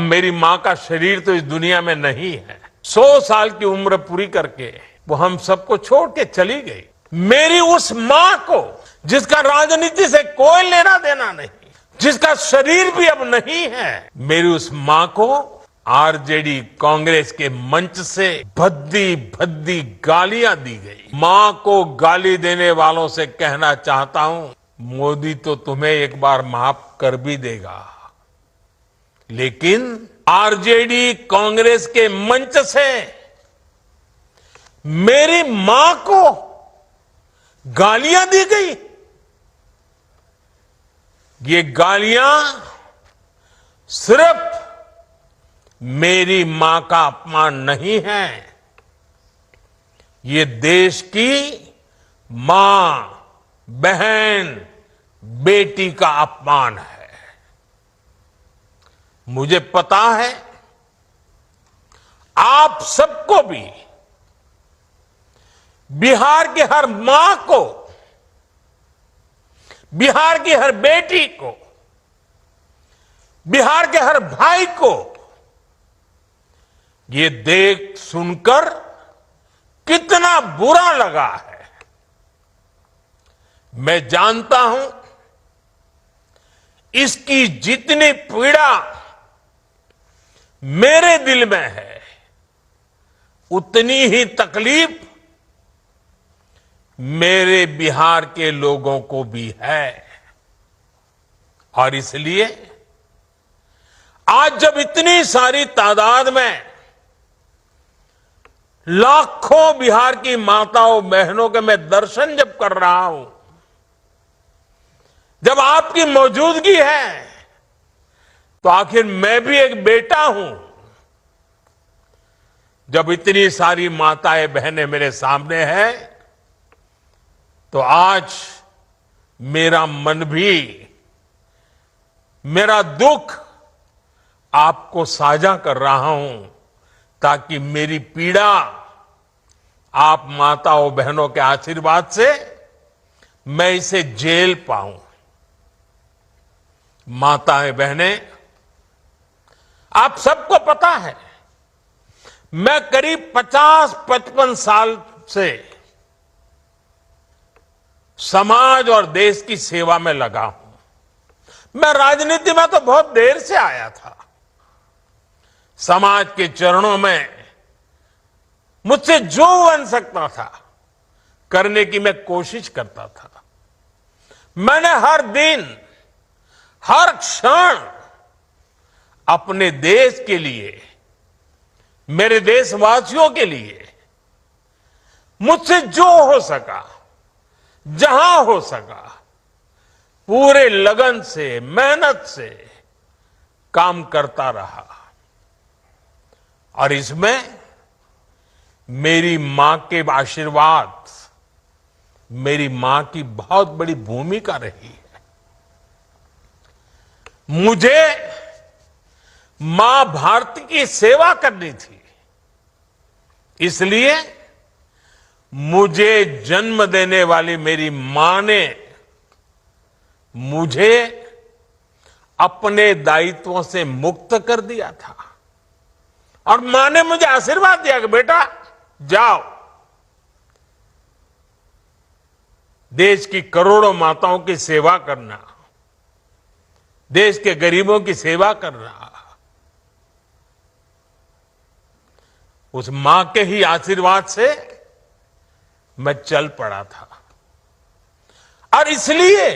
मेरी मां का शरीर तो इस दुनिया में नहीं है। 100 साल की उम्र पूरी करके वो हम सबको छोड़ के चली गई। मेरी उस मां को, जिसका राजनीति से कोई लेना देना नहीं, जिसका शरीर भी अब नहीं है, मेरी उस मां को आरजेडी कांग्रेस के मंच से भद्दी भद्दी गालियां दी गई। मां को गाली देने वालों से कहना चाहता हूं, मोदी तो तुम्हें एक बार माफ कर भी देगा, लेकिन आरजेडी कांग्रेस के मंच से मेरी मां को गालियां दी गई। ये गालियां सिर्फ मेरी मां का अपमान नहीं है, ये देश की मां, बहन, बेटी का अपमान है। मुझे पता है आप सबको भी, बिहार की हर मां को, बिहार की हर बेटी को, बिहार के हर भाई को ये देख सुनकर कितना बुरा लगा है। मैं जानता हूं इसकी जितनी पीड़ा मेरे दिल में है, उतनी ही तकलीफ मेरे बिहार के लोगों को भी है। और इसलिए आज जब इतनी सारी तादाद में लाखों बिहार की माताओं बहनों के मैं दर्शन जब कर रहा हूं, जब आपकी मौजूदगी है, तो आखिर मैं भी एक बेटा हूं। जब इतनी सारी माताएं बहनें मेरे सामने हैं, तो आज मेरा मन भी, मेरा दुख आपको साझा कर रहा हूं, ताकि मेरी पीड़ा आप माताओं बहनों के आशीर्वाद से मैं इसे झेल पाऊं। माताएं बहनें, आप सबको पता है मैं करीब 50-55 साल से समाज और देश की सेवा में लगा हूं। मैं राजनीति में तो बहुत देर से आया था। समाज के चरणों में मुझसे जो बन सकता था करने की मैं कोशिश करता था। मैंने हर दिन, हर क्षण अपने देश के लिए, मेरे देशवासियों के लिए मुझसे जो हो सका, जहां हो सका, पूरे लगन से, मेहनत से काम करता रहा। और इसमें मेरी मां के आशीर्वाद, मेरी मां की बहुत बड़ी भूमिका रही है। मुझे मां भारती की सेवा करनी थी, इसलिए मुझे जन्म देने वाली मेरी मां ने मुझे अपने दायित्वों से मुक्त कर दिया था। और मां ने मुझे आशीर्वाद दिया कि बेटा जाओ, देश की करोड़ों माताओं की सेवा करना, देश के गरीबों की सेवा करना। उस मां के ही आशीर्वाद से मैं चल पड़ा था। और इसलिए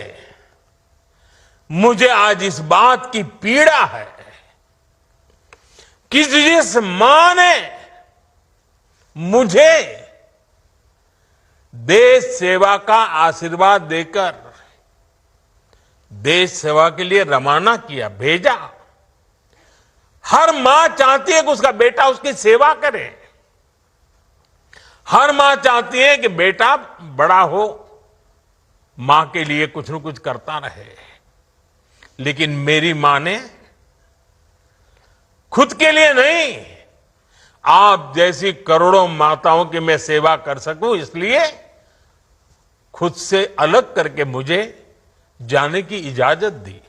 मुझे आज इस बात की पीड़ा है कि जिस मां ने मुझे देश सेवा का आशीर्वाद देकर देश सेवा के लिए रवाना किया, भेजा। हर मां चाहती है कि उसका बेटा उसकी सेवा करे। हर मां चाहती है कि बेटा बड़ा हो, मां के लिए कुछ न कुछ करता रहे। लेकिन मेरी मां ने खुद के लिए नहीं, आप जैसी करोड़ों माताओं की मैं सेवा कर सकूं, इसलिए खुद से अलग करके मुझे जाने की इजाजत दी।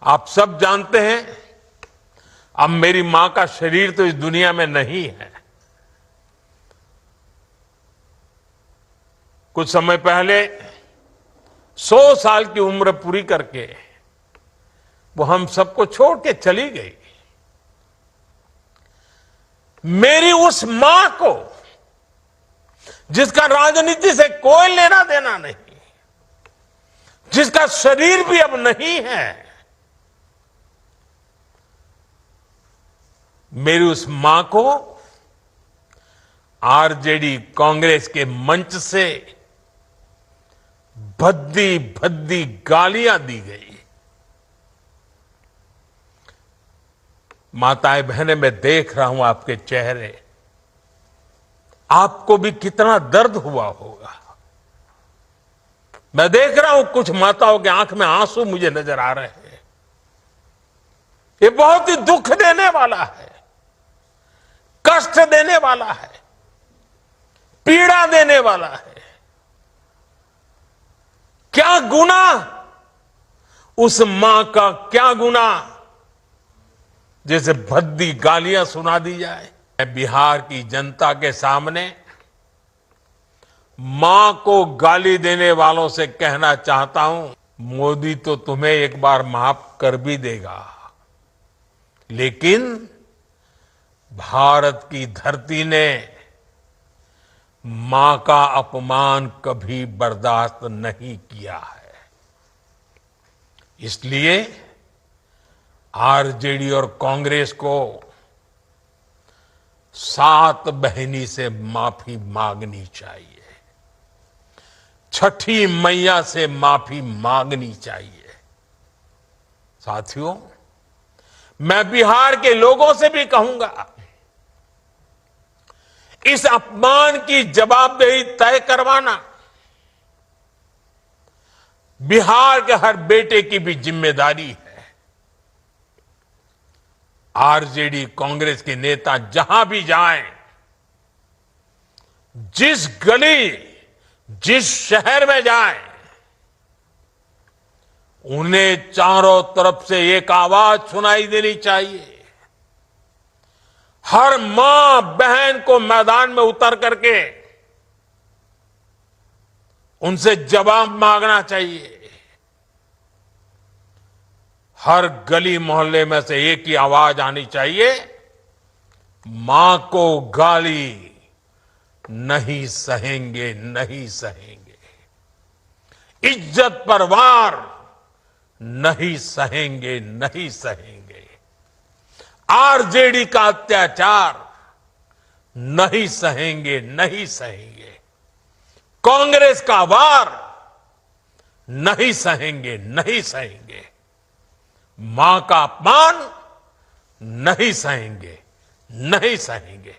आप सब जानते हैं अब मेरी मां का शरीर तो इस दुनिया में नहीं है। कुछ समय पहले 100 साल की उम्र पूरी करके वो हम सबको छोड़ के चली गई। मेरी उस मां को, जिसका राजनीति से कोई लेना देना नहीं, जिसका शरीर भी अब नहीं है, मेरी उस मां को आरजेडी कांग्रेस के मंच से भद्दी भद्दी गालियां दी गई। माताएं बहनें, मैं देख रहा हूं आपके चेहरे, आपको भी कितना दर्द हुआ होगा। मैं देख रहा हूं कुछ माताओं के आंख में आंसू मुझे नजर आ रहे हैं। ये बहुत ही दुख देने वाला है, कष्ट देने वाला है, पीड़ा देने वाला है। क्या गुनाह, उस मां का क्या गुनाह जैसे भद्दी गालियां सुना दी जाए। मैं बिहार की जनता के सामने मां को गाली देने वालों से कहना चाहता हूं, मोदी तो तुम्हें एक बार माफ कर भी देगा, लेकिन भारत की धरती ने मां का अपमान कभी बर्दाश्त नहीं किया है। इसलिए आरजेडी और कांग्रेस को 7 बहिनी से माफी मांगनी चाहिए, छठी मैया से माफी मांगनी चाहिए। साथियों, मैं बिहार के लोगों से भी कहूंगा, इस अपमान की जवाबदेही तय करवाना बिहार के हर बेटे की भी जिम्मेदारी है। आरजेडी कांग्रेस के नेता जहां भी जाएं, जिस गली, जिस शहर में जाएं, उन्हें चारों तरफ से एक आवाज सुनाई देनी चाहिए। हर मां बहन को मैदान में उतर करके उनसे जवाब मांगना चाहिए। हर गली मोहल्ले में से एक ही आवाज आनी चाहिए, मां को गाली नहीं सहेंगे, नहीं सहेंगे। इज्जत पर वार नहीं सहेंगे, नहीं सहेंगे। आरजेडी का अत्याचार नहीं सहेंगे, नहीं सहेंगे। कांग्रेस का वार नहीं सहेंगे, नहीं सहेंगे। मां का अपमान नहीं सहेंगे, नहीं सहेंगे।